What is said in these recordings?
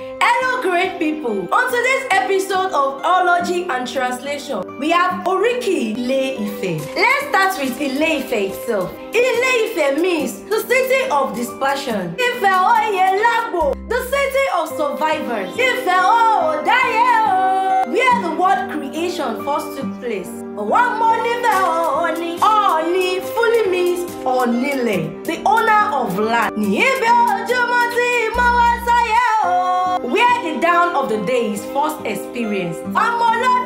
Hello great people! On today's episode of Eulogy and Translation, we have Oriki Ile-ife. Let's start with Ile-ife itself. Ile-ife means the city of dispassion. Ife oye lagbo, the city of survivors. Ife o daye, where the word creation first took place. One morning Oni fully means Onile, the owner of land. Where the dawn of the day is first experienced. Honor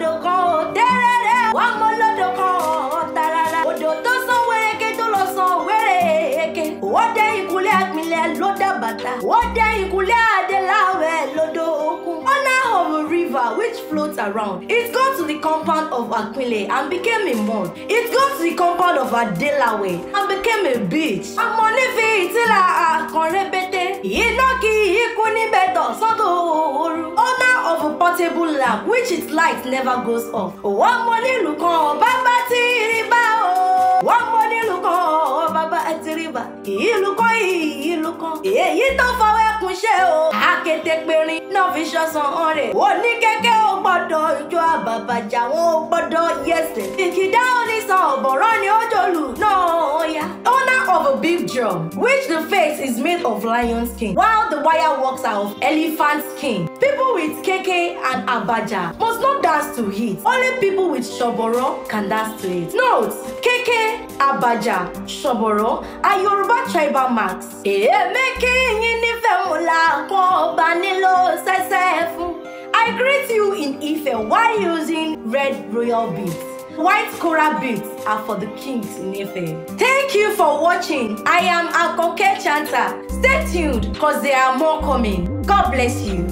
of a river which floats around. It got to the compound of Aquile and became a mud. It got to the compound of Delaware and became a beach. Honor of a portable lamp which its light never goes off. One morning look on Baba Tiriba. One morning look on Baba Tiriba. Look on. Ye don't forget Kusheo. I can take Berry, no vicious on it. What Nikeke Obodo, you are Baba Jawo, Bodo, yes. If you down is all, Boroni Ojolu. No, yeah. Honor of a big drum, which the face is made of lion skin, while the wire works are of elephant skin. People with Keke and Abaja must not dance to it. Only people with Shoboro can dance to it. Note, Keke, Abaja, Shoboro are Yoruba tribal marks. I greet you in Ife while using red royal beads. White coral beads are for the kings in Ife. Thank you for watching. I am Akoke Chanta. Stay tuned because there are more coming. God bless you.